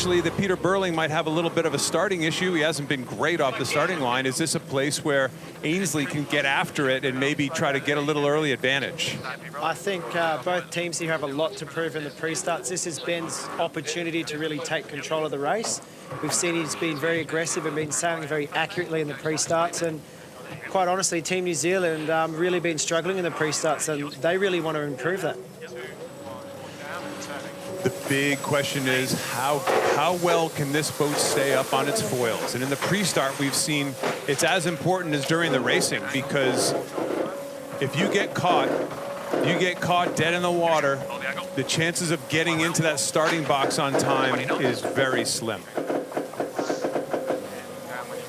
potentially that Peter Burling might have a little bit of a starting issue. He hasn't been great off the starting line. Is this a place where Ainsley can get after it and maybe try to get a little early advantage? I think both teams here have a lot to prove in the pre-starts. This is Ben's opportunity to really take control of the race. We've seen he's been very aggressive and been sailing very accurately in the pre-starts, and quite honestly, Team New Zealand really been struggling in the pre-starts, and they really want to improve that. The big question is how well can this boat stay up on its foils? And in the pre-start, we've seen it's as important as during the racing, because if you get caught dead in the water, the chances of getting into that starting box on time is very slim.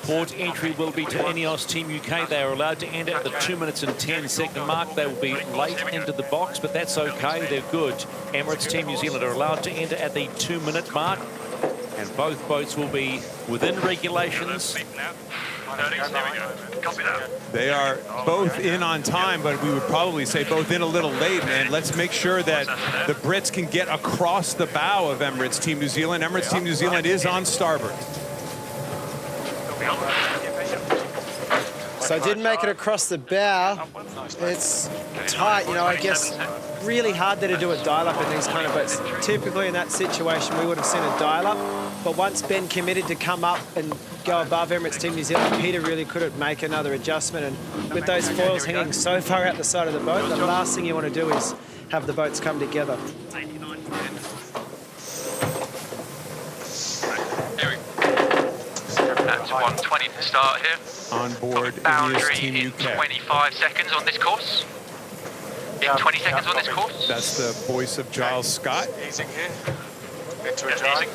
Port entry will be to Ineos Team UK. They are allowed to enter at the 2 minutes and 10-second mark. They will be late into the box, but that's okay. They're good. Emirates Team New Zealand are allowed to enter at the 2-minute mark, and both boats will be within regulations. They are both in on time, but we would probably say both in a little late. And let's make sure that the Brits can get across the bow of Emirates Team New Zealand. Emirates Team New Zealand is on starboard. So didn't make it across the bow. It's tight, you know, I guess really hard there to do a dial-up in these kind of boats. Typically in that situation, we would have seen a dial-up, but once Ben committed to come up and go above Emirates Team New Zealand, Peter really couldn't make another adjustment, and with those foils hanging so far out the side of the boat, the last thing you want to do is have the boats come together. That's 1:20 to start here. On board Boundary Team in UK. 25 seconds on this course. In 20 seconds on this course. That's the voice of Giles Scott. Easing here. Into a drive.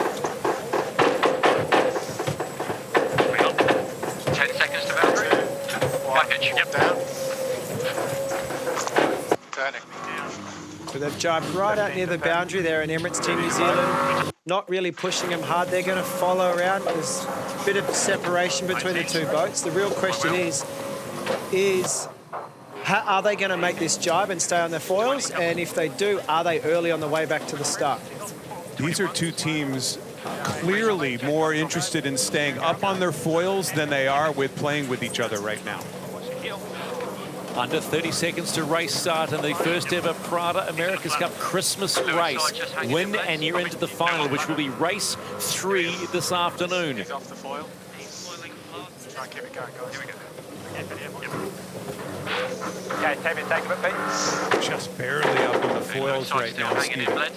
10 seconds to boundary. High pitch. Yep. Down. Turning. So they've jibed right out near the boundary there in Emirates Team New Zealand. Not really pushing them hard. They're going to follow around. There's a bit of separation between the two boats. The real question is how are they going to make this jibe and stay on their foils? And if they do, are they early on the way back to the start? These are two teams clearly more interested in staying up on their foils than they are with playing with each other right now. Under 30 seconds to race start in the first ever Prada America's Cup Christmas race. Win and you're into the final, which will be race 3 this afternoon. He's off the foil. Try and keep it going, guys. Here we go. Okay, take a bit, Pete. Just barely up on the foils right now, Steve. Okay,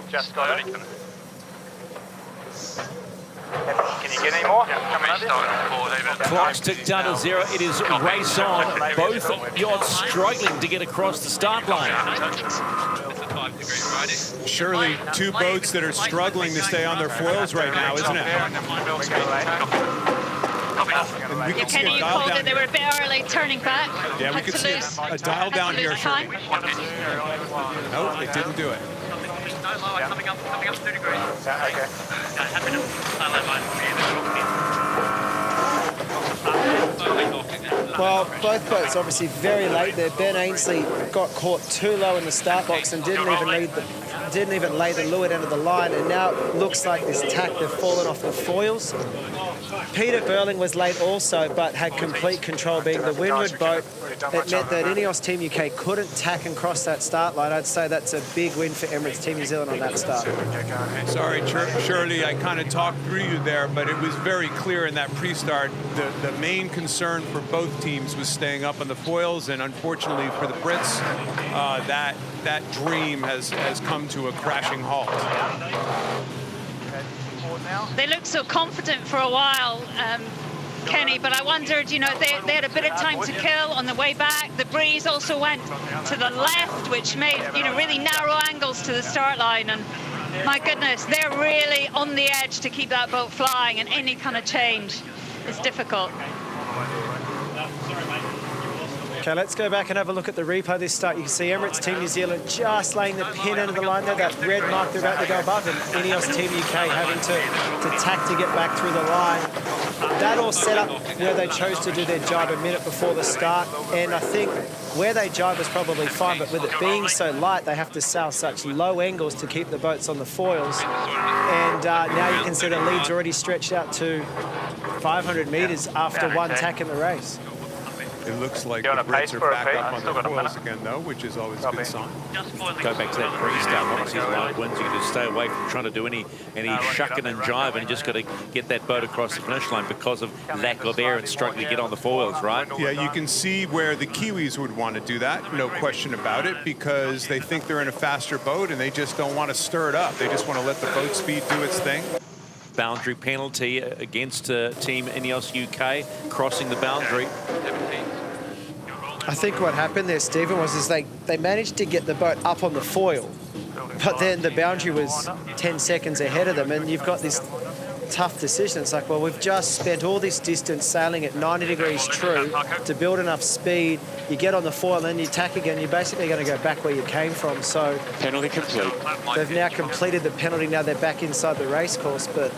just got it. Can you get any more? Clock's ticked down to 0. It is race on. Both yachts struggling to get across the start line. Surely two boats that are struggling to stay on their foils right now, isn't it? Yeah, Kenny, you called it. They were a bit early turning back. Yeah, we could see a dial down here. Time. Nope, it didn't do it. Coming up 2 degrees. Okay. Well, both boats obviously very late there. Ben Ainsley got caught too low in the start box and didn't even lay the leeward end of the line, and now it looks like this tack, they've fallen off the foils. Peter Burling was late also, but had complete control being the windward boat. It meant that Ineos Team UK couldn't tack and cross that start line. I'd say that's a big win for Emirates Team New Zealand on that start. Sorry, Shirley, I kind of talked through you there, but it was very clear in that pre-start. The main concern for both teams was staying up on the foils, and unfortunately for the Brits, that dream has come to a crashing halt. They looked so confident for a while, Kenny, but I wondered, you know, they had a bit of time to kill on the way back. The breeze also went to the left, which made, you know, really narrow angles to the start line. And my goodness, they're really on the edge to keep that boat flying, and any kind of change is difficult. Okay, let's go back and have a look at the replay of this start. You can see Emirates Team New Zealand just laying the pin into the line there. That red mark they're about to go above, and Ineos Team UK having to tack to get back through the line. That all set up where they chose to do their jibe a minute before the start, and I think where they jibe was probably fine, but with it being so light, they have to sail such low angles to keep the boats on the foils. And now you can see the lead's already stretched out to 500 metres after one tack in the race. It looks like the Brits are back up on the foils again, though, which is always a good sign. Go back to that pre-start. Obviously, light winds, you just stay away from trying to do any shucking and jiving. You just got to get that boat across the finish line because of lack of air and struggling to get on the foils, right? Yeah, you can see where the Kiwis would want to do that, no question about it, because they think they're in a faster boat and they just don't want to stir it up. They just want to let the boat speed do its thing. Boundary penalty against Team Ineos UK, crossing the boundary. I think what happened there, Stephen, was they managed to get the boat up on the foil, but then the boundary was 10 seconds ahead of them, and you've got this tough decision. It's like, well, we've just spent all this distance sailing at 90 degrees true to build enough speed. You get on the foil, and then you tack again. You're basically going to go back where you came from. So penalty complete. They've now completed the penalty. Now they're back inside the race course. But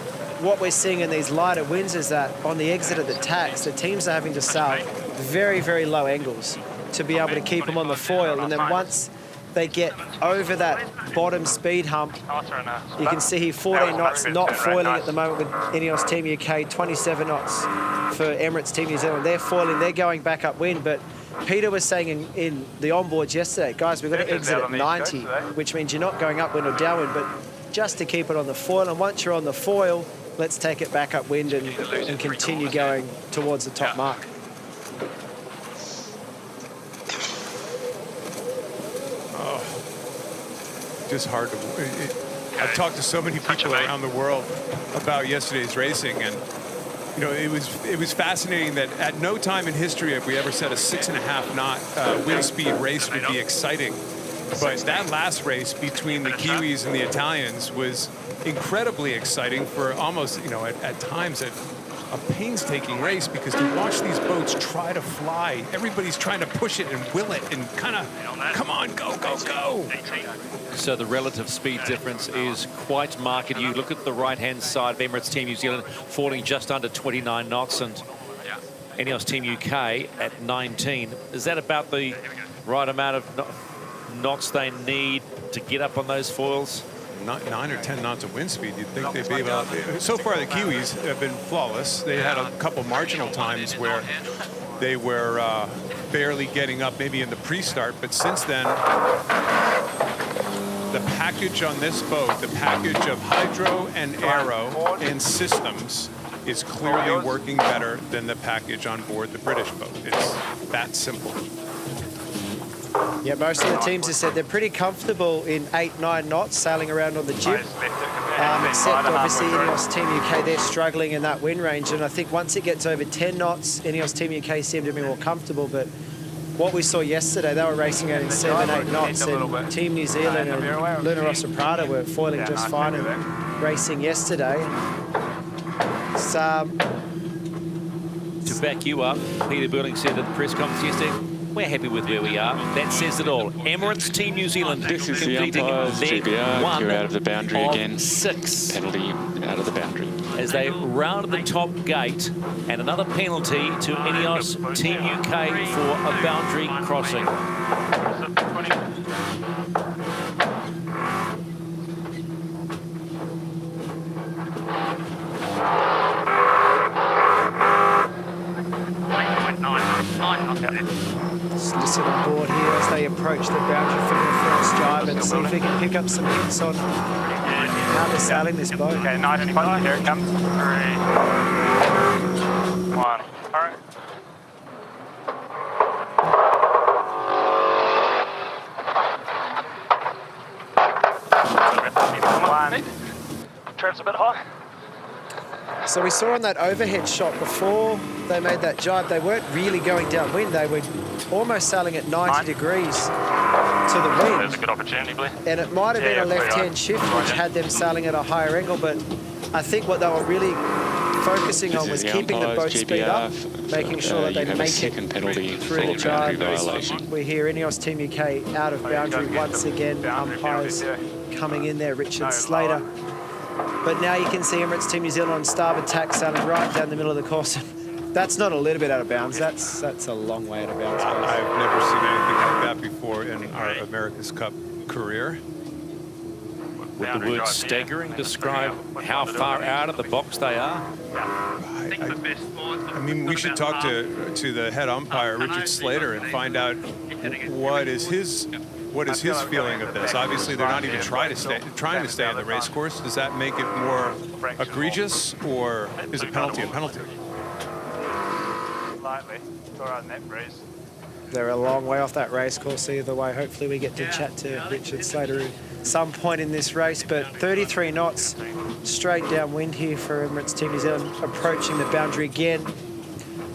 what we're seeing in these lighter winds is that on the exit of the tacks, the teams are having to sail very, very low angles to be able to keep them on the foil. And then once they get over that bottom speed hump, you can see here 14 knots, not foiling at the moment with Ineos Team UK, 27 knots for Emirates Team New Zealand. They're foiling, they're going back upwind, but Peter was saying in the onboards yesterday, guys, we've got to exit at 90, which means you're not going upwind or downwind, but just to keep it on the foil. And once you're on the foil, let's take it back upwind and continue going towards the top mark. Just hard to. I've talked to so many people around the world about yesterday's racing, and you know, it was fascinating that at no time in history have we ever said a 6.5 knot wind speed race would be exciting. But that last race between the Kiwis and the Italians was incredibly exciting for almost, you know, at times a painstaking race, because to watch these boats try to fly, everybody's trying to push it and will it and kind of, come on, go, go, go. So the relative speed difference is quite marked. You look at the right-hand side of Emirates Team New Zealand falling just under 29 knots, and Ineos Team UK at 19. Is that about the right amount of knots they need to get up on those foils? 9 or 10 knots of wind speed, you'd think they'd be able to. So far, the Kiwis have been flawless. They had a couple marginal times where they were barely getting up, maybe in the pre-start, but since then, the package on this boat, the package of hydro and aero and systems, is clearly working better than the package on board the British boat. It's that simple. Yeah, most of the teams have said they're pretty comfortable in 8-9 knots sailing around on the jib, except obviously Ineos Team UK, they're struggling in that wind range, and I think once it gets over 10 knots, Ineos Team UK seem to be more comfortable. But what we saw yesterday, they were racing out in 7-8 knots, and Team New Zealand and Luna Rossa Prada were foiling just fine and racing yesterday. To back you up, Peter Burling said at the press conference yesterday, we're happy with where we are. That says it all. Emirates Team New Zealand this is completing the umpires, leg GBR, 1 you're out of the boundary again. 6. Penalty out of the boundary. As they round the top gate, and another penalty to Ineos Team UK for a boundary crossing. Just listen on board here as they approach the boundary from the first jibe and see if we can pick up some hints on how they're sailing this boat. Okay, nice and close. Here it comes. 3, 2, 1. All right. Trip's a bit high. So we saw on that overhead shot before they made that jibe, they weren't really going downwind. They were almost sailing at 90 degrees to the wind. There's a good opportunity, Blair. And it might have been a left-hand shift which had them sailing at a higher angle, but I think what they were really focusing on was The keeping the boat umpires, speed up, GBR, making sure that you they have a make second it penalty through for the boundary drive. violation. We hear Ineos Team UK out of boundary once again. Umpires coming in there, Richard Slater. But now you can see Emirates Team New Zealand on starboard tack sailing right down the middle of the course. That's not a little bit out of bounds. That's a long way out of bounds. I've never seen anything like that before in our America's Cup career. Would the word staggering describe how far out of the box they are? I mean, we should talk to the head umpire, Richard Slater, and find out what is his feeling of this. Obviously, they're not even trying to stay on the race course. Does that make it more egregious, or is a penalty a penalty? Lightly. It's all right in that breeze. They're a long way off that race course either way. Hopefully we get to chat to Richard Slater at some point in this race, but 33 knots straight downwind here for Emirates Team New Zealand, approaching the boundary again.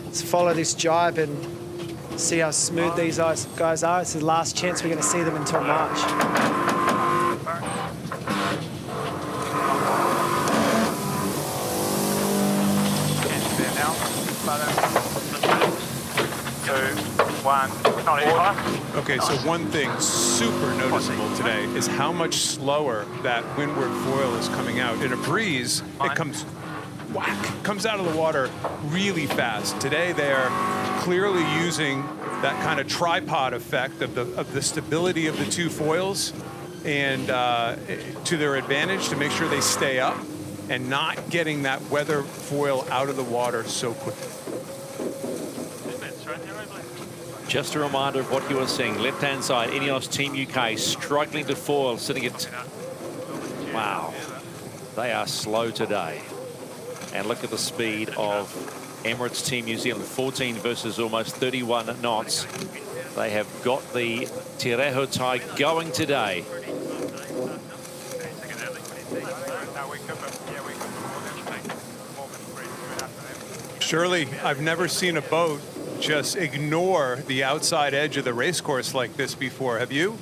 Let's follow this jibe and see how smooth these guys are. It's the last chance we're going to see them until March. There now. 2, 1. Not even. Okay, so one thing super noticeable today is how much slower that windward foil is coming out. In a breeze, it comes out of the water really fast. Today, they're clearly using that kind of tripod effect of the stability of the two foils and to their advantage to make sure they stay up and not getting that weather foil out of the water so quickly. Just a reminder of what you were seeing. Left-hand side, Ineos Team UK struggling to foil, sitting at... Wow. They are slow today. And look at the speed of Emirates Team New Zealand. 14 versus almost 31 knots. They have got the Te Reho tide going today. Shirley, I've never seen a boat just ignore the outside edge of the race course like this before. Have you?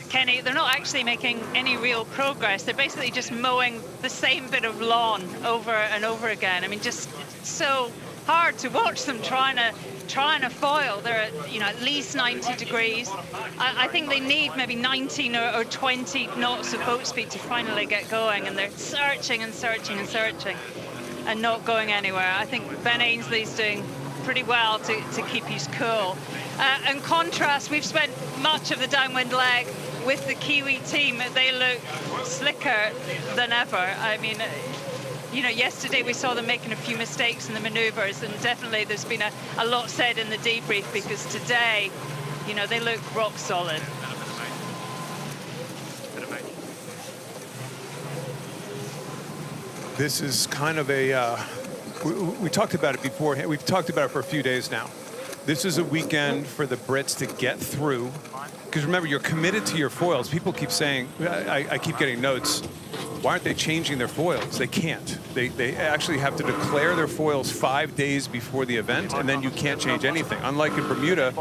Kenny, they're not actually making any real progress. They're basically just mowing the same bit of lawn over and over again. I mean, just so hard to watch them trying to foil. They're at, at least 90 degrees. I think they need maybe 19 or 20 knots of boat speed to finally get going, and they're searching and searching and searching and not going anywhere. I think Ben Ainsley's doing pretty well to keep his cool. In contrast, we've spent much of the downwind leg with the Kiwi team. They look slicker than ever. I mean, yesterday we saw them making a few mistakes in the maneuvers, and definitely there's been a lot said in the debrief, because today, they look rock solid. This is kind of a, we talked about it before. We've talked about it for a few days now. This is a weekend for the Brits to get through. Because remember, you're committed to your foils. People keep saying, I keep getting notes, why aren't they changing their foils? They can't. They actually have to declare their foils 5 days before the event, and then you can't change anything. Unlike in Bermuda,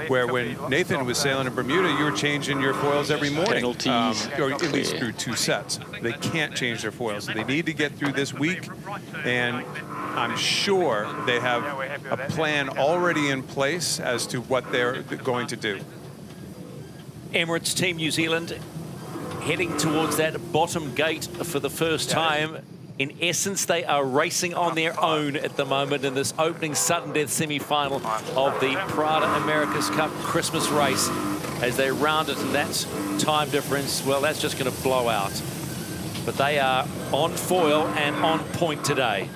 where when Nathan was sailing in Bermuda, you were changing your foils every morning, or at least through 2 sets. They can't change their foils. So they need to get through this week, and I'm sure they have a plan already in place as to what they're going to do. Emirates Team New Zealand heading towards that bottom gate for the first time. In essence, they are racing on their own at the moment in this opening sudden death semi-final of the Prada America's Cup Christmas race. As they round it, and that's time difference, well, that's just going to blow out. But they are on foil and on point today.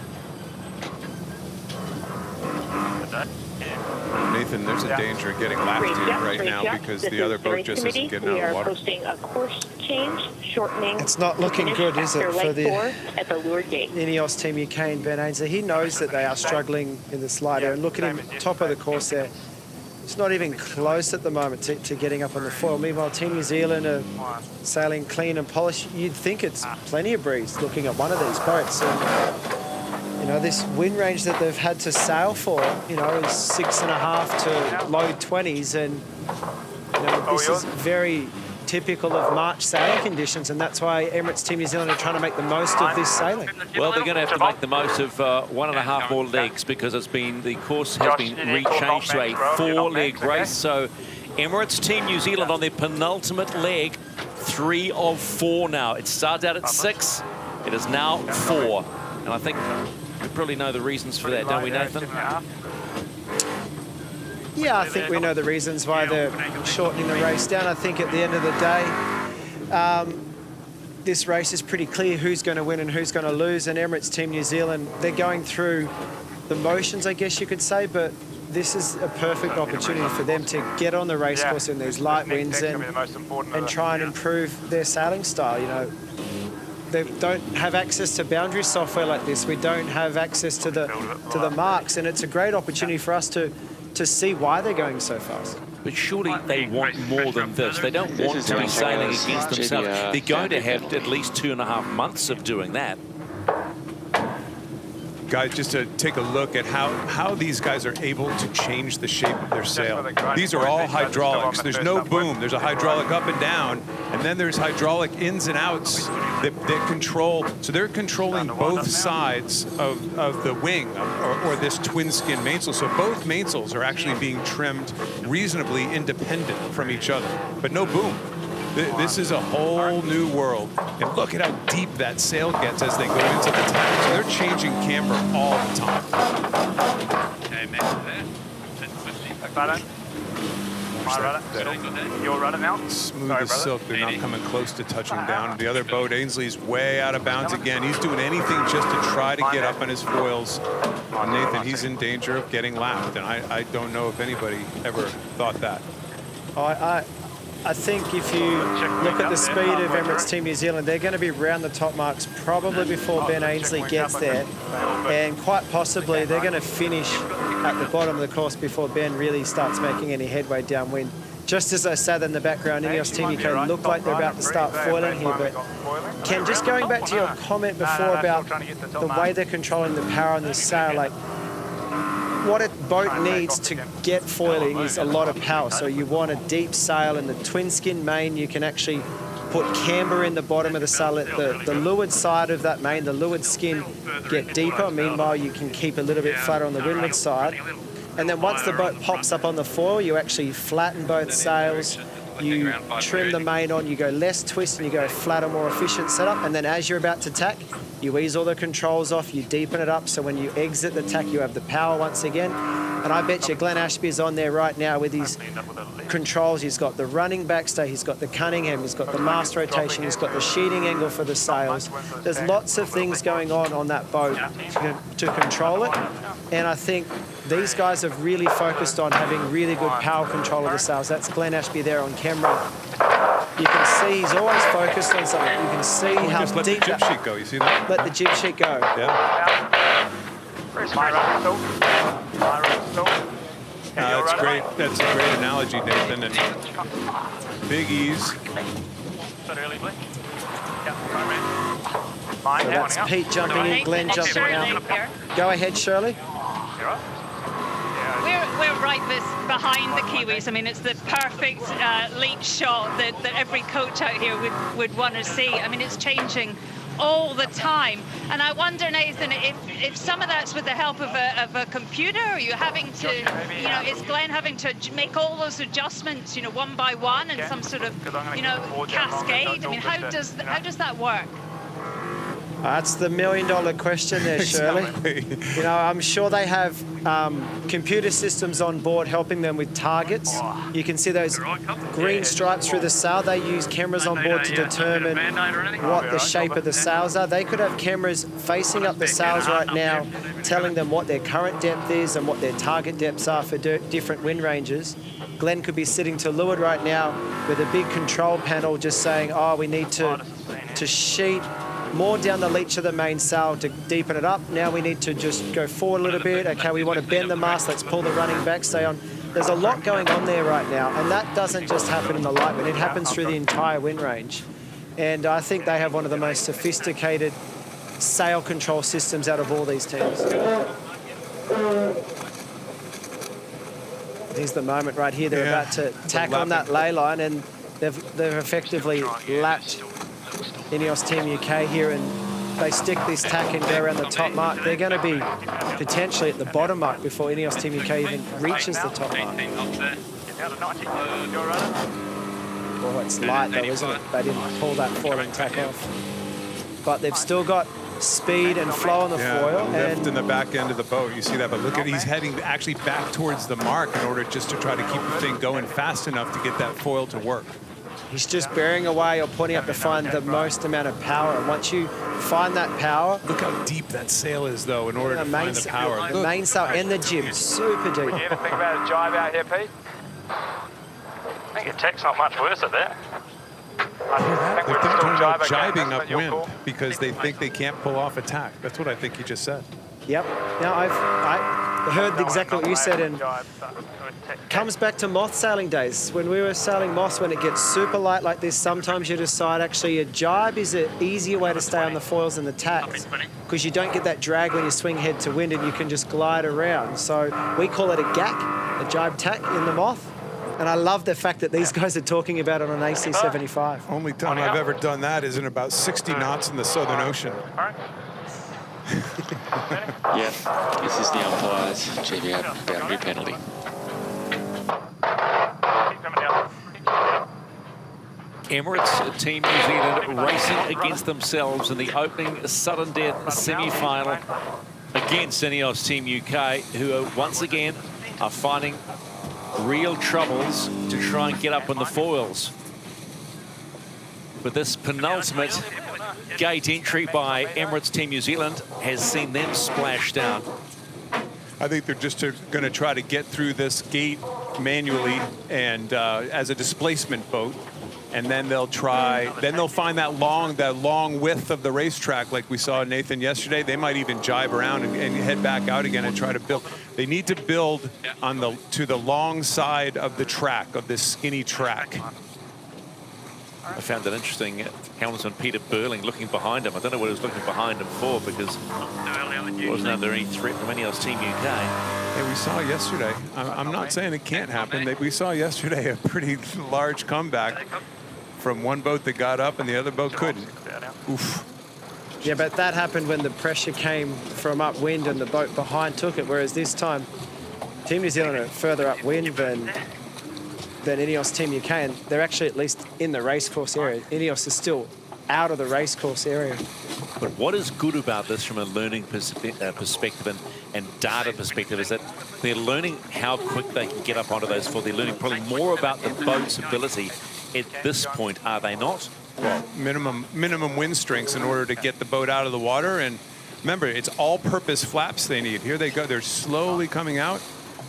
Nathan, there's a danger of getting lapped in right now because the other boat just isn't getting out of the water. Posting a course change, shortening. It's not looking good, is it, for the at the leeward gate. Ineos Team UK and Ben Ainsley? He knows that they are struggling in the slider. And look at him, top of the course there. It's not even close at the moment to getting up on the foil. Meanwhile, Team New Zealand are sailing clean and polished. You'd think it's plenty of breeze looking at one of these boats. And, this wind range that they've had to sail for, is 6.5 to low 20s. And, this is very typical of March sailing conditions, and that's why Emirates Team New Zealand are trying to make the most of this sailing. Well, they're going to have to make the most of 1.5 more legs, because the course has been rechanged to a 4-leg race. So Emirates Team New Zealand on their penultimate leg, 3 of 4 now. It started out at 6, it is now 4. And I think we probably know the reasons for that, don't we, Nathan? Yeah, I think we know the reasons why they're shortening the race down. I think at the end of the day, this race is pretty clear who's going to win and who's going to lose. And Emirates Team New Zealand, they're going through the motions, I guess you could say, but this is a perfect opportunity for them to get on the race course in these light winds and try and improve their sailing style. You know, they don't have access to boundary software like this. We don't have access to the marks, and it's a great opportunity for us to see why they're going so fast. But surely they want more than this. They don't want to be sailing against themselves. They're going to have at least 2.5 months of doing that. Guys, just to take a look at how these guys are able to change the shape of their sail. These are all hydraulics. There's no boom. There's a hydraulic up and down, and then there's hydraulic ins and outs that control. So they're controlling both sides of the wing or this twin skin mainsail. So both mainsails are actually being trimmed reasonably independent from each other, but no boom. This is a whole new world. And look at how deep that sail gets as they go into the tack. So they're changing camber all the time. Your rudder now. Smooth as silk. They're not coming close to touching down. The other boat, Ainsley's way out of bounds again. He's doing anything just to try to get up on his foils. Nathan, he's in danger of getting lapped. And I don't know if anybody ever thought that. I think if you look at the speed of Emirates Team New Zealand, they're going to be round the top marks probably before Ben Ainsley gets there. And quite possibly they're going to finish at the bottom of the course before Ben really starts making any headway downwind. Just as I said in the background, Ineos Team UK look like they're about to start foiling here. But Ken, just going back to your comment before about the way they're controlling the power on this sail, like, what a boat needs to get foiling is a lot of power. So you want a deep sail in the twin skin main. You can actually put camber in the bottom of the sail. Let the leeward side of that main, the leeward skin, get deeper. Meanwhile, you can keep a little bit flatter on the windward side. And then once the boat pops up on the foil, you actually flatten both sails. You trim the main on, you go less twist, and you go flatter, more efficient setup. And then as you're about to tack, you ease all the controls off, you deepen it up, so when you exit the tack, you have the power once again. And I bet you Glenn Ashby's on there right now with his controls. He's got the running backstay, he's got the Cunningham, he's got the mast rotation, he's got the sheeting angle for the sails. There's lots of things going on that boat to control it. And I think these guys have really focused on having really good power control of the sails. That's Glenn Ashby there on camera. You can see he's always focused on something. You can see how just let deep the jib sheet go. You see that? Let the jib sheet go. Yeah. That's great. That's a great analogy, Nathan. And big ease. So that's Pete jumping in, Glenn jumping out. Go ahead, Shirley. We're right behind the Kiwis. I mean, it's the perfect lead shot that every coach out here would want to see. I mean, it's changing all the time. And I wonder, Nathan, if some of that's with the help of a computer, are you having to, is Glenn having to make all those adjustments, one by one and some sort of, cascade? I mean, how does that work? That's the million-dollar question there, Shirley. Exactly. I'm sure they have computer systems on board helping them with targets. You can see those green stripes through the sail. They use cameras on board to determine what the shape of the sails are. They could have cameras facing up the sails right now, telling them what their current depth is and what their target depths are for different wind ranges. Glenn could be sitting to leeward right now with a big control panel just saying, oh, we need to sheet more down the leach of the main sail to deepen it up. Now we need to just go forward a little bit. Okay, we want to bend the mast. Let's pull the running backstay on. There's a lot going on there right now, and that doesn't just happen in the light wind. It happens through the entire wind range. And I think they have one of the most sophisticated sail control systems out of all these teams. Here's the moment right here. They're about to tack on that ley line, and they've effectively lapped Ineos Team UK here, and they stick this tack and go around the top mark. They're going to be potentially at the bottom mark before Ineos Team UK even reaches the top mark. Oh, it's light though, isn't it? They didn't pull that foiling tack off. But they've still got speed and flow on the foil. Lift in the back end of the boat. You see that, but look at, he's heading actually back towards the mark in order just to try to keep the thing going fast enough to get that foil to work. He's just bearing away or pointing up to find the most amount of power. And once you find that power... Look how deep that sail is, though, in order to find the power. The mainsail and the jib, super deep. You ever think about a jibe out here, Pete? I think your tech's not much worse at that. They're talking about jibing upwind because they think they can't pull off attack. That's what I think you just said. Yep. Now, I heard exactly what you said, and comes back to moth sailing days. When we were sailing moths, when it gets super light like this, sometimes you decide actually a jibe is an easier way to stay on the foils and the tacks because you don't get that drag when you swing head to wind and you can just glide around. So we call it a gack, a jibe tack in the moth. And I love the fact that these guys are talking about it on AC75. Only time I've ever done that is in about 60 knots in the Southern Ocean. Yeah, this is the umpire's GBR boundary penalty. Emirates Team New Zealand racing against themselves in the opening sudden death semi-final against Ineos Team UK, who are once again are finding real troubles to try and get up on the foils. But this penultimate gate entry by Emirates Team New Zealand has seen them splash down. I think they're just going to try to get through this gate manually and as a displacement boat, and then they'll find that long width of the racetrack like we saw Nathan yesterday. They might even jibe around and head back out again and try to build. They need to build on to the long side of the track, of this skinny track. I found it interesting, helmsman Peter Burling looking behind him. I don't know what he was looking behind him for because he wasn't under any threat from Ineos Team UK. Yeah, we saw yesterday. I'm not saying it can't happen. We saw yesterday a pretty large comeback from one boat that got up and the other boat couldn't. Oof. Yeah, but that happened when the pressure came from upwind and the boat behind took it, whereas this time Team New Zealand are further upwind than Ineos Team UK, and they're actually at least in the racecourse area. Ineos is still out of the racecourse area. But what is good about this from a learning perspective and data perspective is that they're learning how quick they can get up onto those foils. They're learning probably more about the boat's ability at this point, are they not? Well, minimum wind strengths in order to get the boat out of the water. And remember, it's all-purpose flaps they need. Here they go. They're slowly coming out,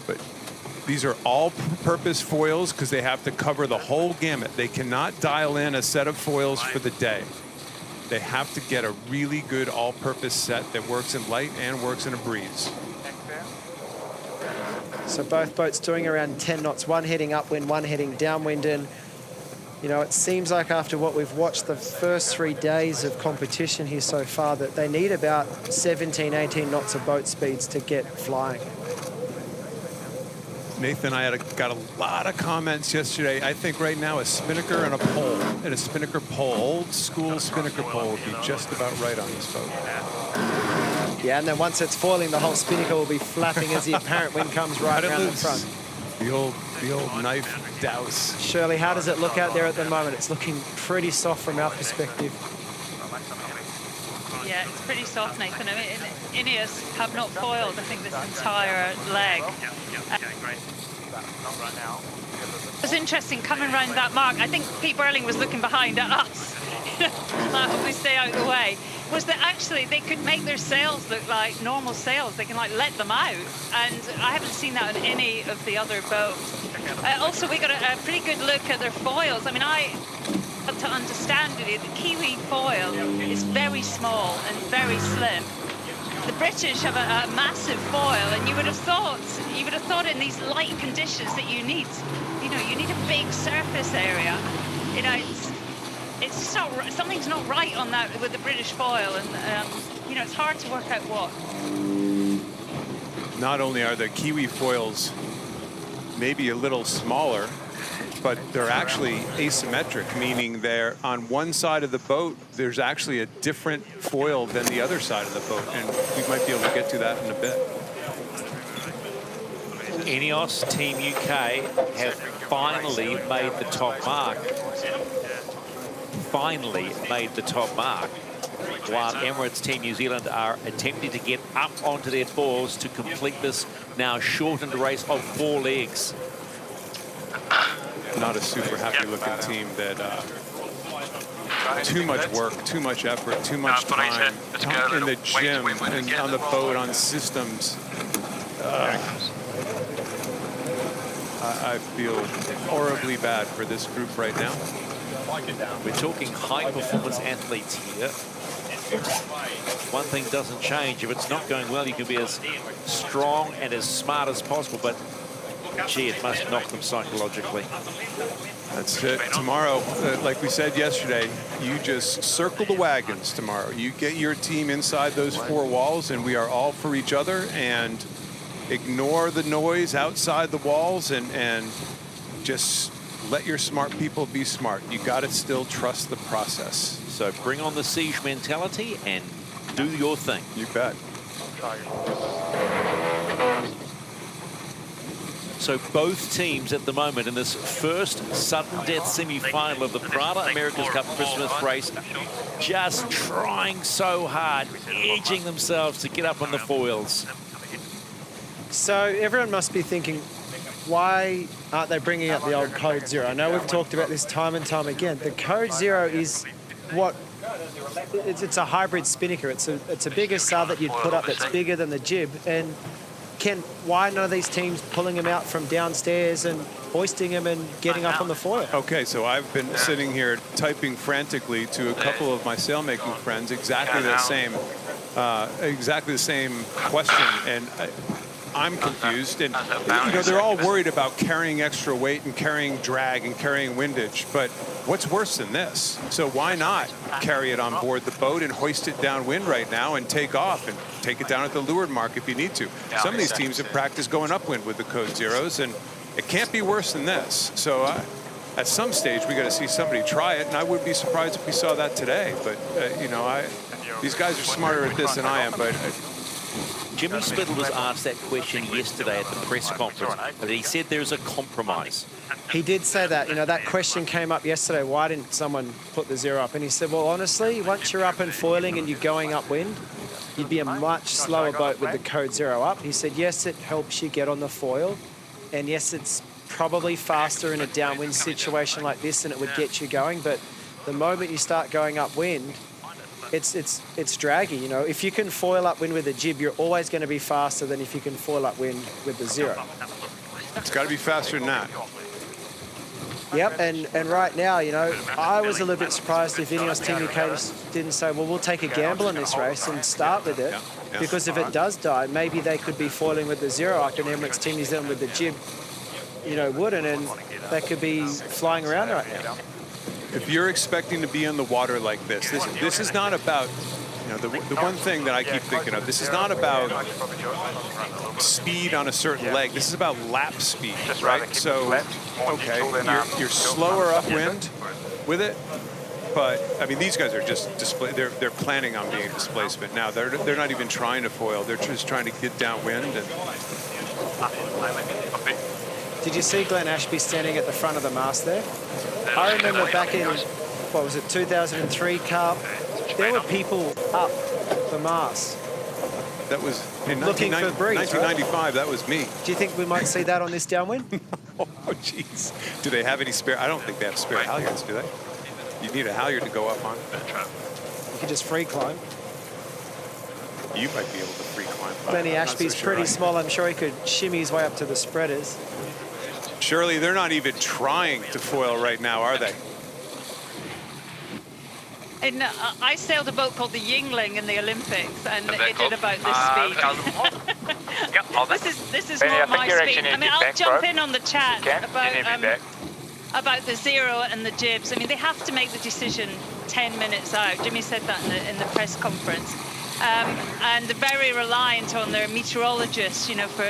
but these are all-purpose foils because they have to cover the whole gamut. They cannot dial in a set of foils for the day. They have to get a really good all-purpose set that works in light and works in a breeze. So both boats doing around 10 knots, one heading upwind, one heading downwind. And, you know, it seems like after what we've watched the first 3 days of competition here so far that they need about 17, 18 knots of boat speeds to get flying. Nathan, I got a lot of comments yesterday. I think right now a spinnaker and a pole, and a spinnaker pole, old school spinnaker pole would be just about right on this boat. Yeah, and then once it's foiling, the whole spinnaker will be flapping as the apparent wind comes right around the front. The old knife douse. Shirley, how does it look out there at the moment? It's looking pretty soft from our perspective. Yeah, it's pretty soft, Nathan. I mean, Ineos have not foiled, I think, this entire leg. It was interesting coming around that mark. I think Pete Burling was looking behind at us. I hope we stay out of the way. Was that actually they could make their sails look like normal sails. They can like let them out, and I haven't seen that on any of the other boats. Also, we got a pretty good look at their foils. I mean, I had to understand really the Kiwi foil is very small and very slim. The British have a massive foil, and you would have thought in these light conditions that you need a big surface area. You know, it's just not, something's not right on that with the British foil, and you know, it's hard to work out what. Not only are the Kiwi foils maybe a little smaller, but they're actually asymmetric, meaning they're on one side of the boat, there's actually a different foil than the other side of the boat, and we might be able to get to that in a bit. Ineos Team UK have finally made the top mark. Finally made the top mark, while Emirates Team New Zealand are attempting to get up onto their foils to complete this now shortened race of 4 legs. Not a super happy looking team that too much work, too much effort, too much time in the gym and on the boat, on systems. I feel horribly bad for this group right now. We're talking high performance athletes here. One thing doesn't change. If it's not going well, you can be as strong and as smart as possible, but gee, it must knock them psychologically. That's it. Tomorrow, like we said yesterday, you just circle the wagons tomorrow. You get your team inside those 4 walls, and we are all for each other, and ignore the noise outside the walls, and just let your smart people be smart. You got to still trust the process. So bring on the siege mentality and do your thing. You bet. So both teams at the moment in this first sudden death semi-final of the Prada America's Cup Christmas race, just trying so hard, edging themselves to get up on the foils. So everyone must be thinking, why aren't they bringing up the old Code Zero? I know we've talked about this time and time again. The Code Zero is what, it's a hybrid spinnaker. It's a bigger sail that you'd put up that's bigger than the jib. And why none of these teams pulling them out from downstairs and hoisting them and getting up on the foil? Okay, so I've been sitting here typing frantically to a couple of my sailmaking friends exactly the same question, and I'm confused. And you know, they're all worried about carrying extra weight and carrying drag and carrying windage, but what's worse than this? So why not carry it on board the boat and hoist it downwind right now and take off and take it down at the leeward mark if you need to? Some of these teams have practiced going upwind with the Code Zeros, and it can't be worse than this. So at some stage, we got to see somebody try it, and I wouldn't be surprised if we saw that today. But you know, these guys are smarter at this than I am. But Jimmy Spittle was asked that question yesterday at the press conference, but he said there's a compromise. He did say that. You know, that question came up yesterday. Why didn't someone put the zero up? And he said, well, honestly, once you're up and foiling and you're going upwind, you'd be a much slower boat with the Code Zero up. He said, yes, it helps you get on the foil. And yes, it's probably faster in a downwind situation like this than it would get you going. But the moment you start going upwind, it's draggy. You know, if you can foil upwind with a jib, you're always going to be faster than if you can foil upwind with the zero. it's got to be faster than that. Yep, and right now, you know, I was a little bit surprised if Ineos Team UK didn't say, well, we'll take a gamble on this race and start with it, because if it does die, maybe they could be foiling with the zero up in Emirates Team New Zealand with the jib, you know, wouldn't, and they could be flying around right now. If you're expecting to be in the water like this is not about, you know, the one thing that I keep thinking of, this is not about speed on a certain leg. This is about lap speed, right? So, okay, you're slower upwind with it, but I mean, these guys are just they're planning on being displacement now. They're not even trying to foil. They're just trying to get downwind. And did you see Glenn Ashby standing at the front of the mast there? I remember back in, what was it, 2003 Cup, there were people up the mast. That was in looking for breeze, 1995, right? That was me. Do you think we might see that on this downwind? Oh, jeez. Do they have any spare? I don't think they have spare halyards, do they? You need a halyard to go up on. You could just free climb. You might be able to free climb. Glenny Ashby's pretty small. I'm sure he could shimmy his way up to the spreaders. Surely they're not even trying to foil right now, are they? And I sailed a boat called the Yingling in the Olympics, and it did about this speed. This is not my speed. I mean, I'll jump in on the chat about the zero and the jibs. I mean, they have to make the decision 10 minutes out. Jimmy said that in the press conference. and they're very reliant on their meteorologists, you know, for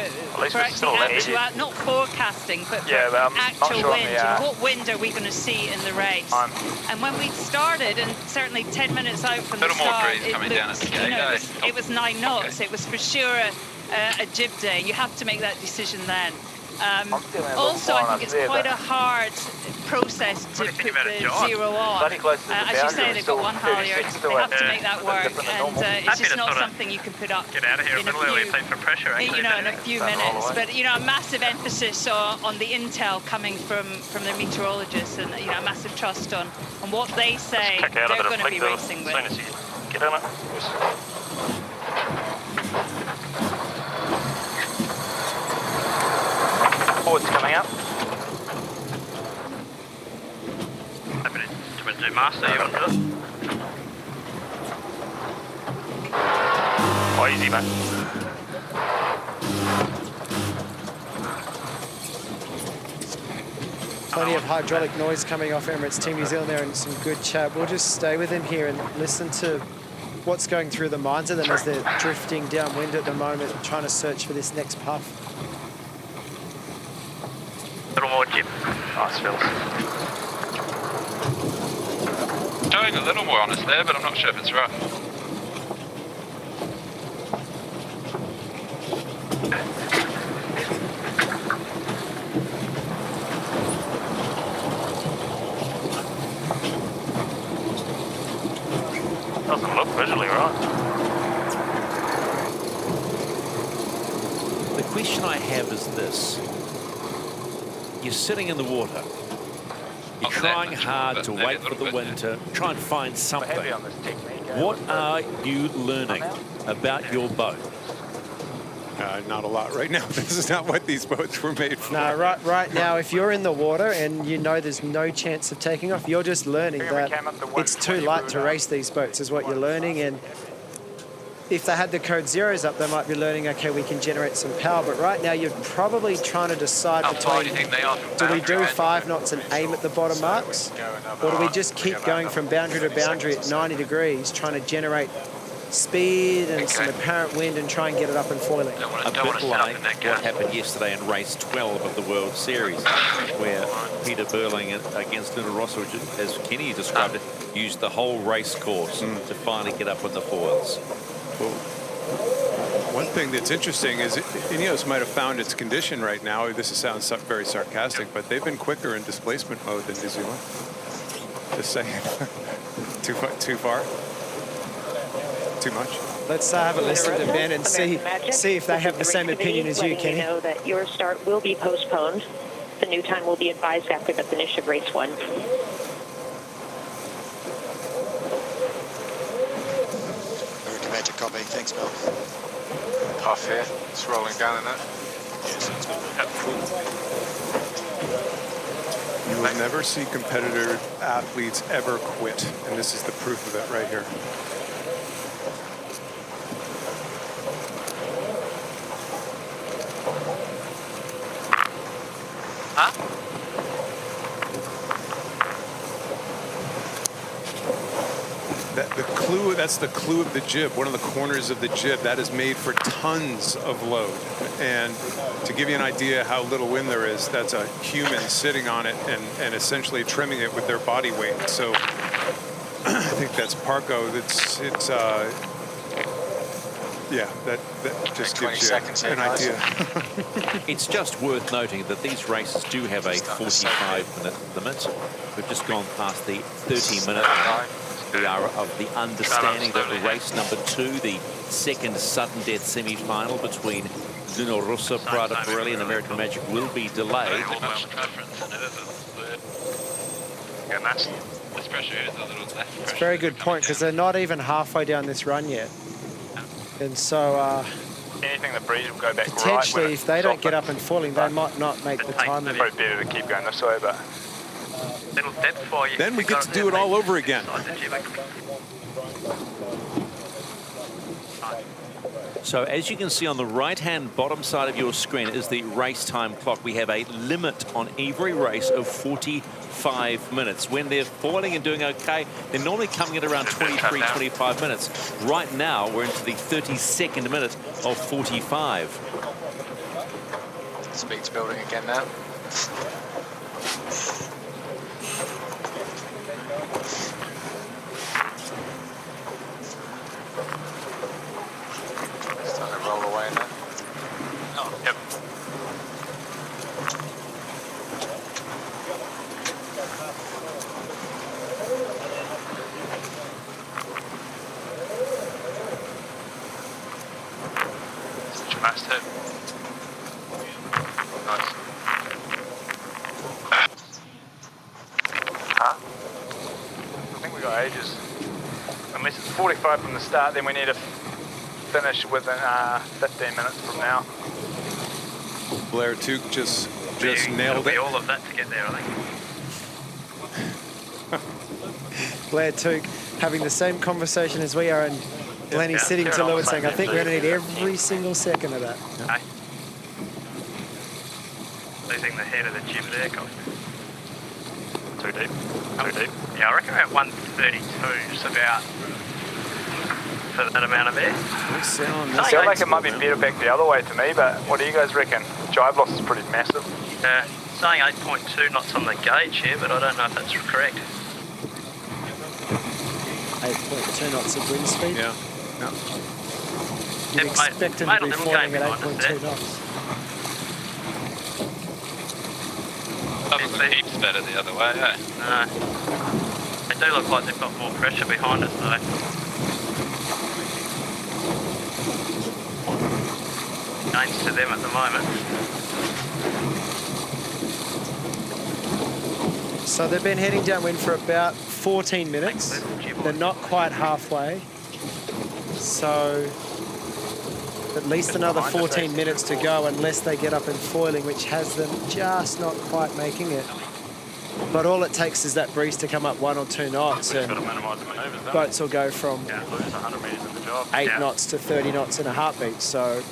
actually not forecasting, but for actual wind. And what wind are we going to see in the race? And when we started, and certainly 10 minutes out from the start, it was 9 knots. It was for sure a jib day. You have to make that decision then. Also, I think it's quite a hard process to put the 0 on. As you say, they've got 1 halyard. They have to make that work, and it's just not something you can put up in a few minutes. But you know, a massive emphasis on the intel coming from their meteorologists, and you know, a massive trust on what they say they're going to be racing with. Get in it. Forward's coming up. Do master, you want to do it? Oh, easy, man. Plenty of hydraulic noise coming off Emirates Team New Zealand there, and some good chat. We'll just stay with him here and listen to what's going through the minds of them as they're drifting downwind at the moment, trying to search for this next puff. A little more jib. Nice, Phils. Showing a little more honest there, but I'm not sure if it's right. Doesn't look visually right. The question I have is this. You're sitting in the water. You're trying hard to wait for the wind to try and find something. What are you learning about your boat? Not a lot right now. This is not what these boats were made for. No, right now, if you're in the water and you know there's no chance of taking off, you're just learning that it's too light to race these boats is what you're learning. And if they had the code zeros up, they might be learning, okay, we can generate some power. But right now, you're probably trying to decide between, do we do 5 knots and aim at the bottom marks? Or do we just keep going from boundary to boundary at 90 degrees, trying to generate speed and some apparent wind and try and get it up and foiling? A bit like what happened yesterday in race 12 of the World Series, where Peter Burling against Luna Rosso, as Kenny described it, used the whole race course to finally get up with the foils. Well, one thing that's interesting is Ineos might have found its condition right now. This sounds very sarcastic, but they've been quicker in displacement mode than New Zealand. Just saying. Too far? Too much? Let's have a listen to Ben and see if they have the same opinion as you, Kenny. You know that your start will be postponed. The new time will be advised after the finish of race 1. Magic copy. Thanks, Bill. Puff here. It's rolling down in that. Yeah, sounds good. You will never see competitor athletes ever quit, and this is the proof of it right here. Huh? That's the clue of the jib, one of the corners of the jib. That is made for tons of load. And to give you an idea how little wind there is, that's a human sitting on it and essentially trimming it with their body weight. So I think that's Parco. That just gives you an idea. It's just worth noting that these races do have a 45-minute limit. We've just gone past the 30-minute mark. We are of the understanding that the race number 2, the second sudden death semi-final between Luna Rossa, Prada Pirelli and American Magic will be delayed. It's a very good point, because they're not even halfway down this run yet. And so anything the breeze will go back potentially, right if they don't get up and falling, they might not make the time limit. Probably better to keep going this way, but then we get to do it all over again. So as you can see on the right-hand bottom side of your screen is the race time clock. We have a limit on every race of 45 minutes. When they're foiling and doing okay, they're normally coming at around 23, 25 minutes. Right now, we're into the 32nd minute of 45. Speed's building again now. Starting to roll away now. Oh, yep. Such a fast hit. Nice. Huh? I think we got ages. Unless it's 45 from the start, then we need to finish within 15 minutes from now. Blair Tuke just nailed it. All of that to get there, I think. Blair Tuke having the same conversation as we are, and Blenny's sitting to Lewis saying, I think we're going to need every single second of that. Okay. Losing the head of the jib there, guys. Too deep. Too deep. Yeah, I reckon about 132 is about for that amount of air. Sound like it might be better back the other way to me, but what do you guys reckon? Jibe loss is pretty massive. Yeah, saying 8.2 knots on the gauge here, but I don't know if that's correct. 8.2 knots of wind speed. Yeah. You'd expect them to be falling at 8.2 knots. Doesn't heaps better the other way, eh? No. They do look like they've got more pressure behind us, though. Gains to them at the moment. So they've been heading downwind for about 14 minutes. They're not quite halfway. So at least another 14 minutes to go unless they get up in foiling, which has them just not quite making it. But all it takes is that breeze to come up 1 or 2 knots and boats will go from 8 knots to 30 knots in a heartbeat. So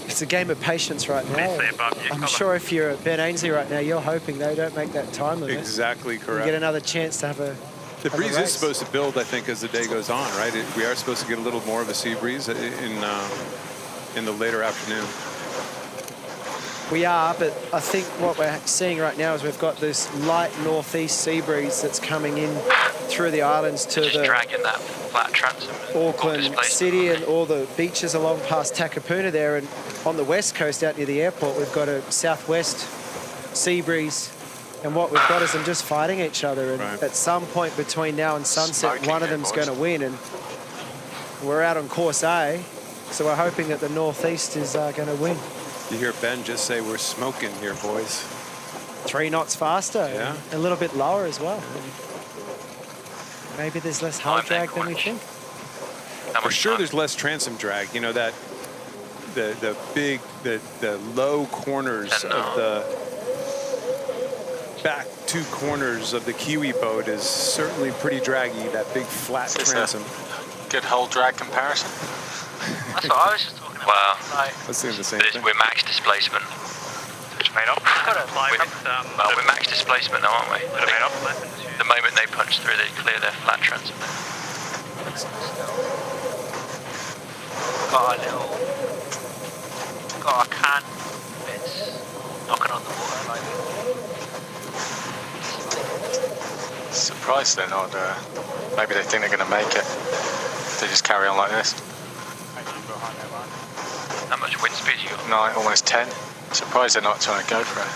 it's a game of patience right now. I'm sure if you're Ben Ainsley right now, you're hoping they don't make that time limit. Exactly correct. You get another chance to have a The breeze is supposed to build, I think, as the day goes on, right? We are supposed to get a little more of a sea breeze in the later afternoon. We are, but I think what we're seeing right now is we've got this light northeast sea breeze that's coming in through the islands to the dragging that flat transom Auckland City and all the beaches along past Takapuna there. And on the west coast out near the airport, we've got a southwest sea breeze. And what we've got is them just fighting each other. And at some point between now and sunset, one of them's going to win. And we're out on course A, so we're hoping that the northeast is going to win. You hear Ben just say, we're smoking here, boys. 3 knots faster, yeah. And a little bit lower as well. And maybe there's less hull drag than we think. For sure there's less transom drag. You know, that the low corners of the back 2 corners of the Kiwi boat is certainly pretty draggy, that big flat transom. Good hull drag comparison. That's what I was just talking about. Wow. Let's do the same thing. We're max displacement. Which made up. We're max displacement now, aren't we? The moment they punch through, they clear their flat transom. Got a can bits knocking on the water like that. Surprised they're not. Maybe they think they're going to make it. They just carry on like this. How much wind speed you got? 9, almost 10. Surprised they're not trying to go for it.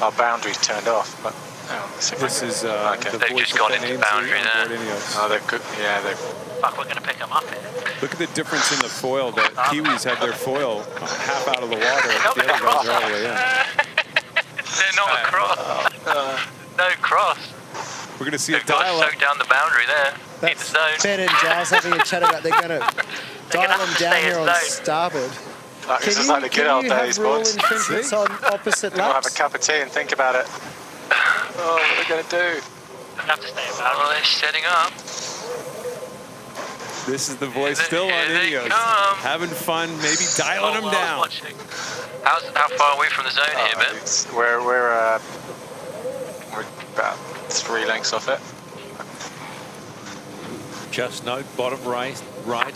Our boundary's turned off, but this is they've just gone into boundary there. Oh, they're good. Yeah, they. Fuck, we're going to pick them up here. Look at the difference in the foil. The Kiwis have their foil half out of the water. The other guys are all the way in. They're not across. No cross. We're going to see They've a dial got soak down the boundary there. That's Ben and Giles having a chat about they're going to dial them down here on starboard. This is like the good old days, boys. Infringements on opposite We'll have laps? a cup of tea and think about it. Oh, what are we going to do? We have to stay about. Well, they're setting up. This is the voice still on Ineos. Having fun, maybe dialing them down. How far away from the zone here, Ben? We're about 3 lengths off it. Just note, bottom right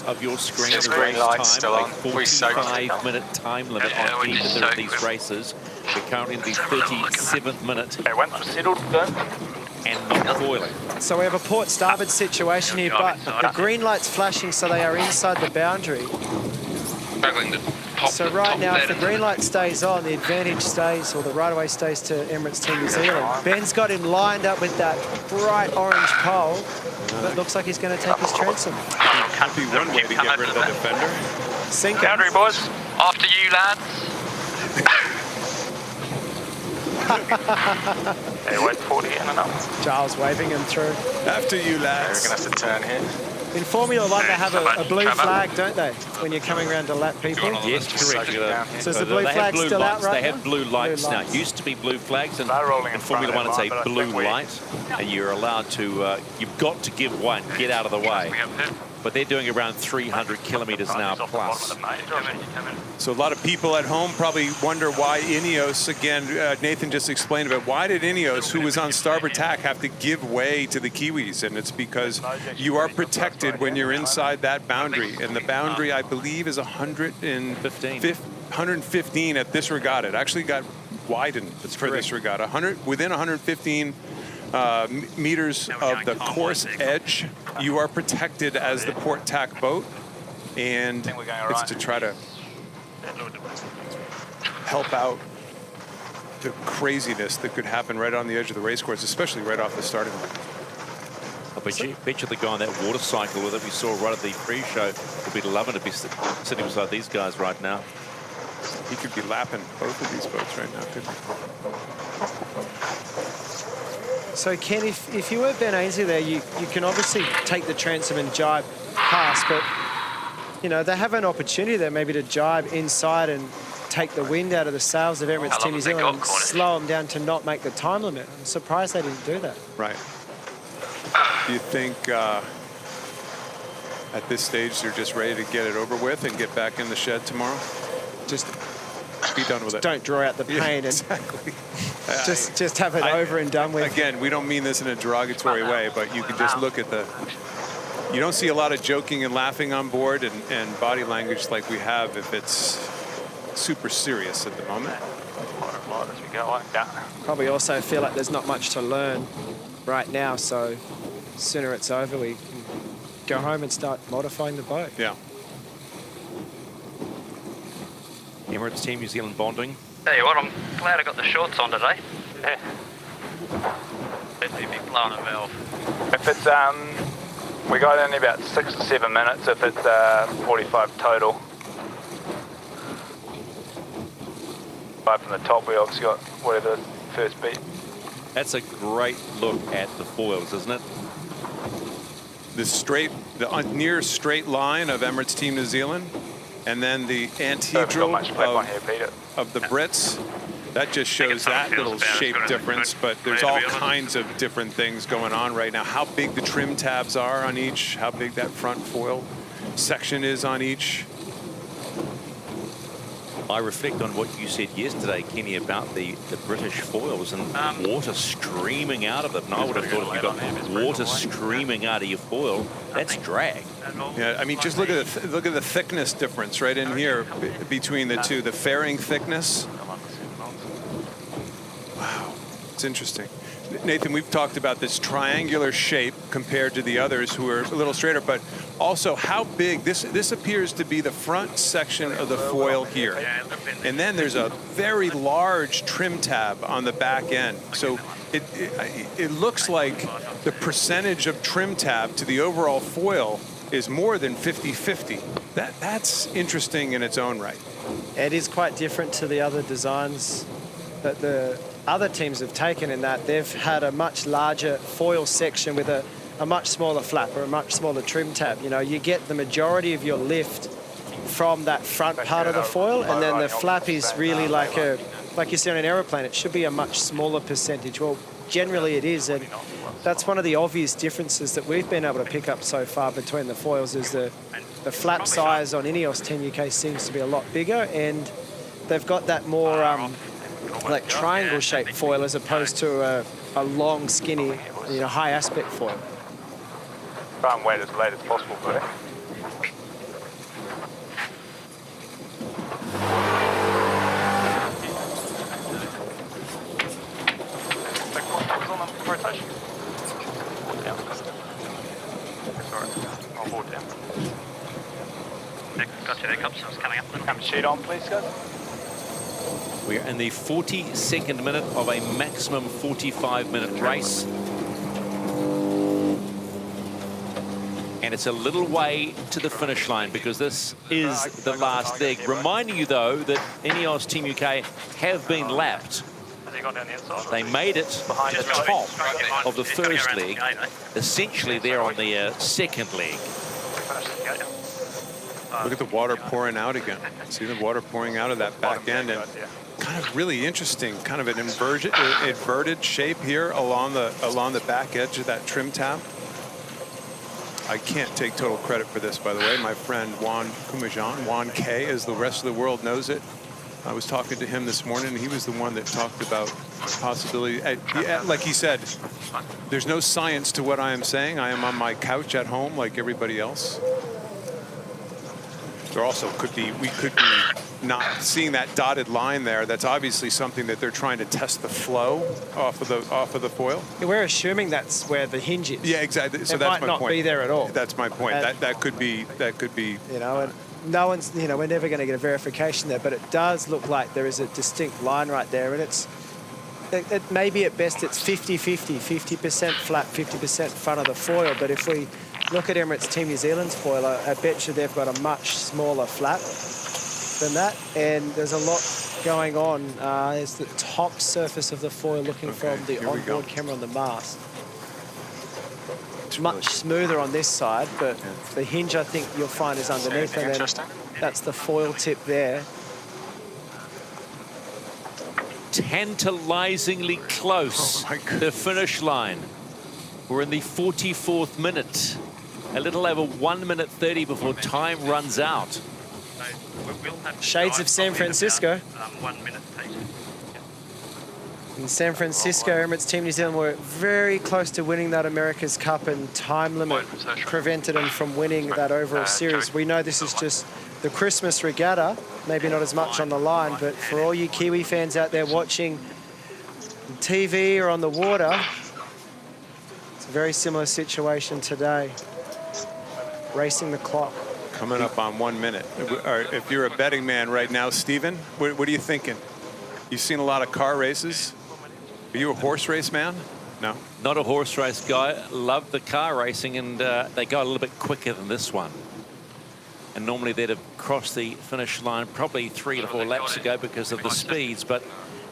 of your screen, Just the green race light's time, still a on. 45-minute time limit on either of these races. We're currently in the 37th minute. Okay, once we're settled, Ben. And not foiling. So we have a port starboard situation here, but the green light's flashing, so they are inside the boundary. So right now, if the green light stays on, the advantage stays, or the right of way stays to Emirates Team New Zealand. Ben's got him lined up with that bright orange pole, but looks like he's going to take his transom. Could be one way to get rid of the defender. Sink it. Boundary, boys. After you, lads. Hey, wait, 40 in and up. Giles waving him through. After you, We're lads. going to have to turn here. In Formula One, they have a blue flag, don't they, when you're coming around to lap people? Yes, correct. So is the blue They have flag blue still out lights. right They now? have blue lights now. It used to be blue flags, and in Formula One it's a blue light, and you're allowed to, you've got to give one, get out of the way. But they're doing around 300 kilometres now plus. So a lot of people at home probably wonder why Ineos, again, Nathan just explained about why did Ineos, who was on starboard tack, have to give way to the Kiwis? And it's because you are protected when you're inside that boundary. And the boundary, I believe, is 115 at this regatta. It actually got widened for this regatta. Within 115 meters of the course edge, you are protected as the port tack boat, and it's to try to help out the craziness that could happen right on the edge of the race course, especially right off the starting line. I bet you the guy on that water cycle that we saw right at the pre-show would be loving to be sitting beside these guys right now. He could be lapping both of these boats right now, couldn't he? So, Ken, if you were Ben Ainsley there, you can obviously take the transom and jibe past, but, you know, they have an opportunity there maybe to jibe inside and take the wind out of the sails of Emirates Team New Zealand and slow them down to not make the time limit. I'm surprised they didn't do that. Right. Do you think at this stage they're just ready to get it over with and get back in the shed tomorrow? Just be done with it. Don't draw out the pain. Yeah, and exactly. just have it over and done with. Again, we don't mean this in a derogatory way, but you can just look at the... You don't see a lot of joking and laughing on board and body language like we have if it's super serious at the moment. Probably also feel like there's not much to learn right now, so sooner it's over, we can go home and start modifying the boat. Yeah. Emirates Team New Zealand bonding. Tell you what, I'm glad I got the shorts on today. Yeah. Definitely be blowing a valve. If it's, we got only about 6 to 7 minutes if it's 45 total. Right from the top, we obviously got whatever the first beat. That's a great look at the foils, isn't it? The near straight line of Emirates Team New Zealand, and then the antihedral of the Brits. That just shows that little shape difference, but there's all kinds of different things going on right now. How big the trim tabs are on each, how big that front foil section is on each. I reflect on what you said yesterday, Kenny, about the British foils and water streaming out of them. And I would have thought if you got water streaming out of your foil, that's drag. Yeah, I mean, just look at the thickness difference right in here between the two. The fairing thickness. Wow, it's interesting. Nathan, we've talked about this triangular shape compared to the others who are a little straighter, but also how big this appears to be the front section of the foil here. And then there's a very large trim tab on the back end. So it looks like the percentage of trim tab to the overall foil is more than 50-50. That's interesting in its own right. It is quite different to the other designs that the other teams have taken, in that they've had a much larger foil section with a much smaller flap or a much smaller trim tab. You know, you get the majority of your lift from that front part of the foil, and then the flap is really like a like you see on an aeroplane, it should be a much smaller percentage. Well, generally it is, and that's one of the obvious differences that we've been able to pick up so far between the foils is the flap size on Ineos Team UK seems to be a lot bigger, and they've got that more like triangle-shaped foil as opposed to a long, skinny, high aspect foil. Try and wait as late as possible, buddy. Rotation. Yeah. Sorry. I'll hold down. Got your cups, I was coming up. Come sheet on, please, guys. We're in the 42nd minute of a maximum 45-minute race. And it's a little way to the finish line because this is the last leg. Reminding you, though, that Ineos Team UK have been lapped. They made it to the top of the first leg. Essentially, they're on the second leg. Look at the water pouring out again. See the water pouring out of that back end, and kind of really interesting, kind of an inverted shape here along the back edge of that trim tab. I can't take total credit for this, by the way. My friend Juan Kumajan, Juan K, as the rest of the world knows it. I was talking to him this morning, and he was the one that talked about possibility. Like he said, there's no science to what I am saying. I am on my couch at home like everybody else. There also we could be not seeing that dotted line there. That's obviously something that they're trying to test the flow off of the foil. Yeah, we're assuming that's where the hinge is. Yeah, exactly. So it that's might my not point. be there at all. That's my point. That could be. And no one's, we're never going to get a verification there, but it does look like there is a distinct line right there, and it maybe at best it's 50-50, 50% flat, 50% front of the foil. But if we look at Emirates Team New Zealand's foil, I bet you they've got a much smaller flap than that, and there's a lot going on. There's the top surface of the foil looking from the onboard camera on the mast. It's much smoother on this side, but the hinge I think you'll find is underneath, and then that's the foil tip there. Tantalizingly close to the finish line. We're in the 44th minute. A little over 1 minute 30 before time runs out. Shades of San Francisco. 1 minute, please. In San Francisco, Emirates Team New Zealand were very close to winning that America's Cup, and time limit prevented them from winning that overall series. We know this is just the Christmas regatta, maybe not as much on the line, but for all you Kiwi fans out there watching TV or on the water, it's a very similar situation today. Racing the clock. Coming up on 1 minute. If you're a betting man right now, Stephen, what are you thinking? You've seen a lot of car races. Are you a horse race man? No. Not a horse race guy. Love the car racing, and they go a little bit quicker than this one. And normally they'd have crossed the finish line probably 3 to 4 laps ago because of the speeds, but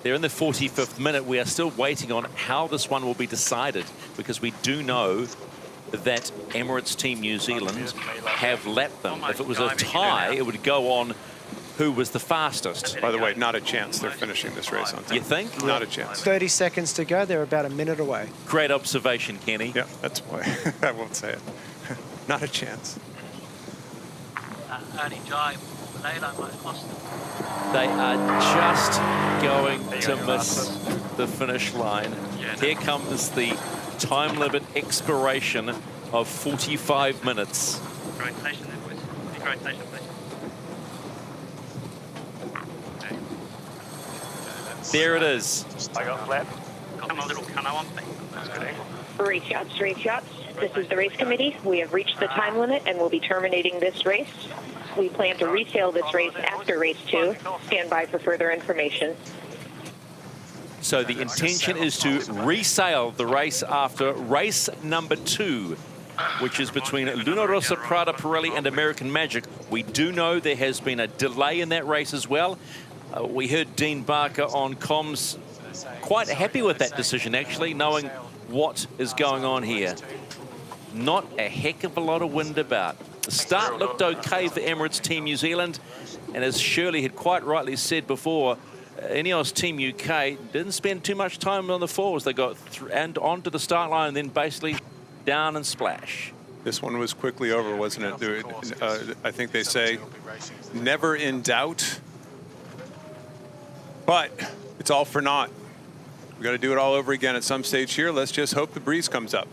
they're in the 45th minute. We are still waiting on how this one will be decided, because we do know that Emirates Team New Zealand have lapped them. If it was a tie, it would go on who was the fastest. By the way, not a chance they're finishing this race on time. You think? Not a chance. 30 seconds to go. They're about a minute away. Great observation, Kenny. Yeah, that's why I won't say it. Not a chance. They are just going to miss the finish line. Here comes the time limit expiration of 45 minutes. Rotation there, boys. Big rotation, please. There it is. I got flat. Come a little canoe on me. Race yachts, race yachts. This is the race committee. We have reached the time limit and will be terminating this race. We plan to resale this race after race 2. Stand by for further information. So the intention is to resale the race after race number 2, which is between Luna Rossa, Prada, Pirelli and American Magic. We do know there has been a delay in that race as well. We heard Dean Barker on comms quite happy with that decision, actually, knowing what is going on here. Not a heck of a lot of wind about. The start looked okay for Emirates Team New Zealand, and as Shirley had quite rightly said before, Ineos Team UK didn't spend too much time on the fours. They got and onto the start line and then basically down and splash. This one was quickly over, wasn't it? I think they say never in doubt, but it's all for naught. We got to do it all over again at some stage here. Let's just hope the breeze comes up.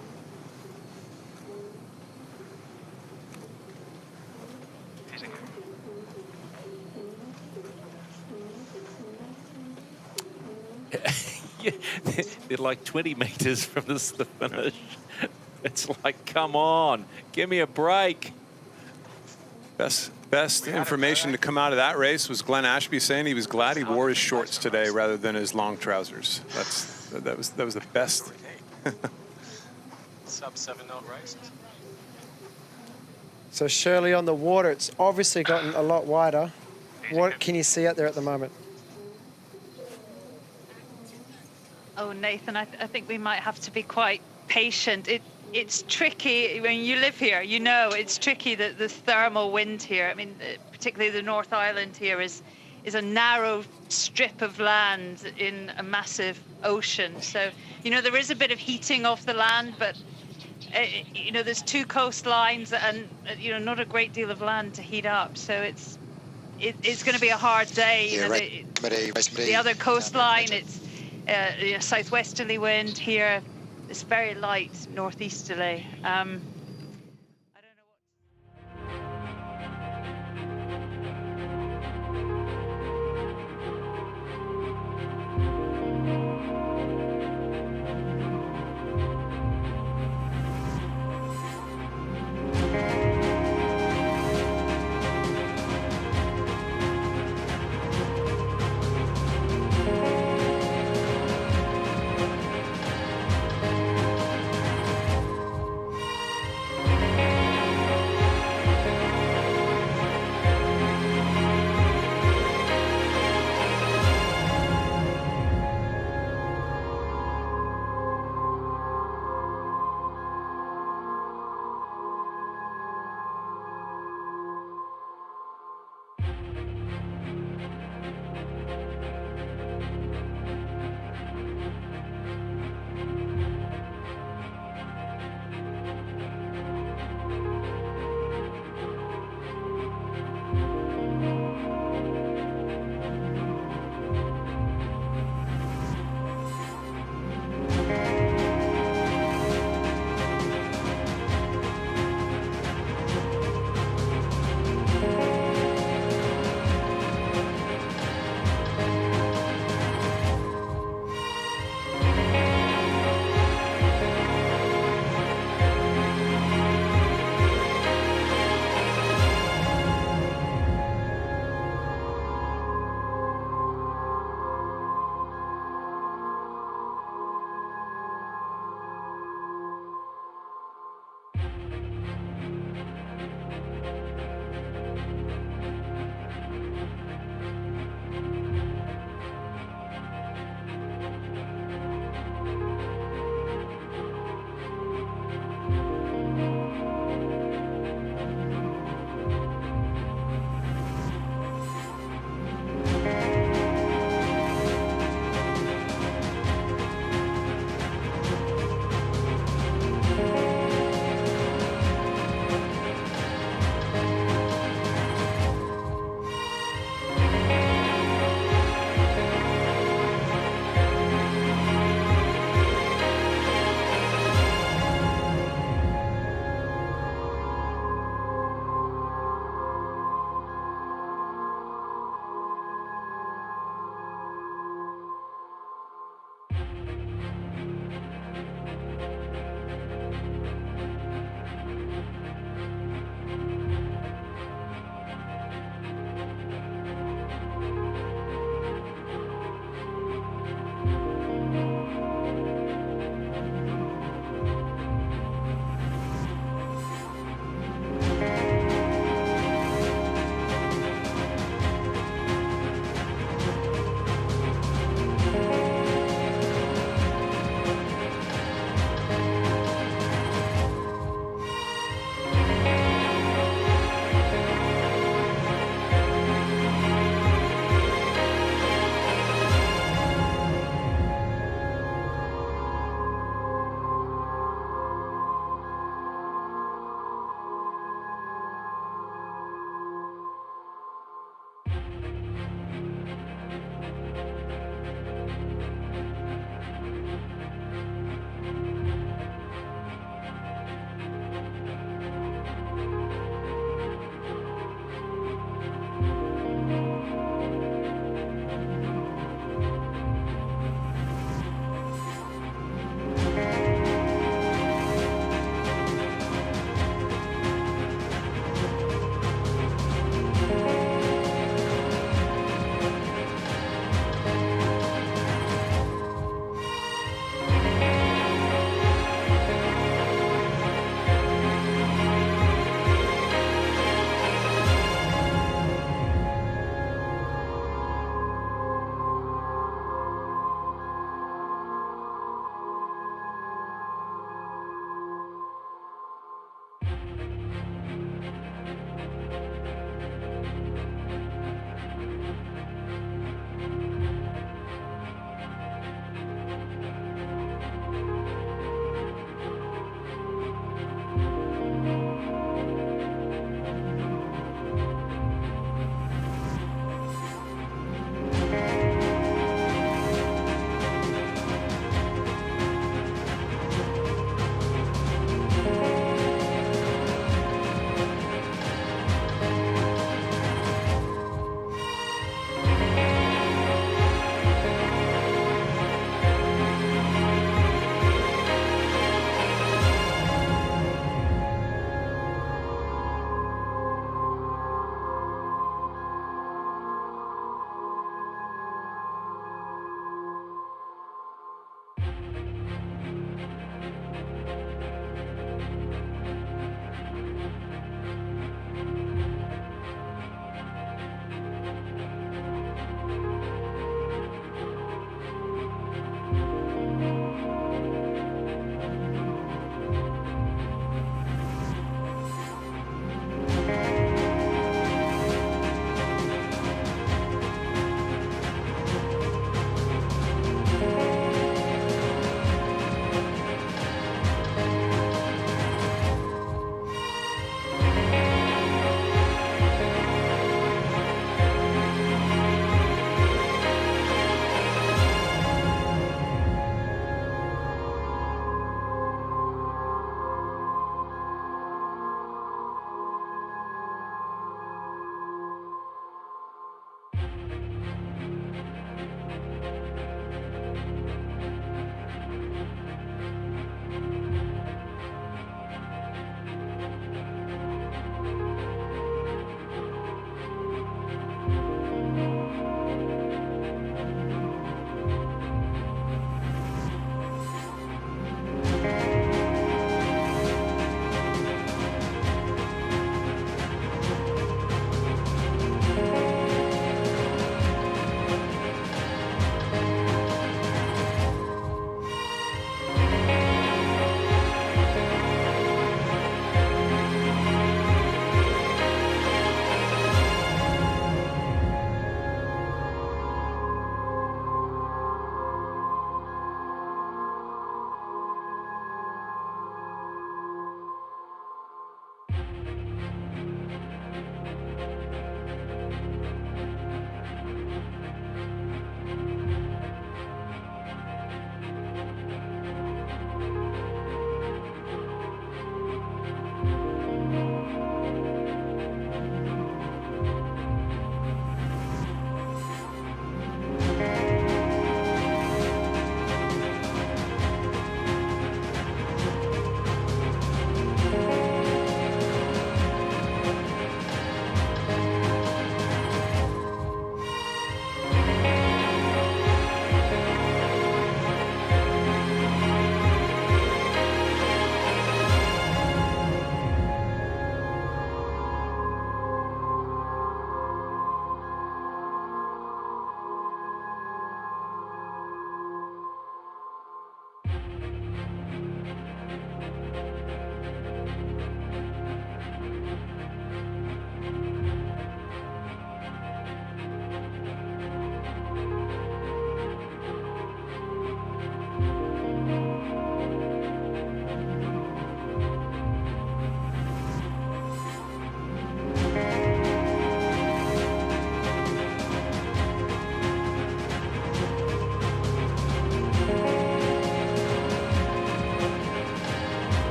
Yeah, they're like 20 meters from the finish. It's like, come on, give me a break. Best information to come out of that race was Glenn Ashby saying he was glad he wore his shorts today rather than his long trousers. That was the best. Sub 7 knot race. So Shirley, on the water, it's obviously gotten a lot wider. What can you see out there at the moment? Oh, Nathan, I think we might have to be quite patient. It's tricky. When you live here, you know it's tricky, that the thermal wind here. I mean, particularly the North Island here is a narrow strip of land in a massive ocean. So, you know, there is a bit of heating off the land, but, you know, there's two coastlines and, you know, not a great deal of land to heat up. So it's going to be a hard day. You know, the other coastline, it's you know, southwesterly wind here. It's very light northeasterly.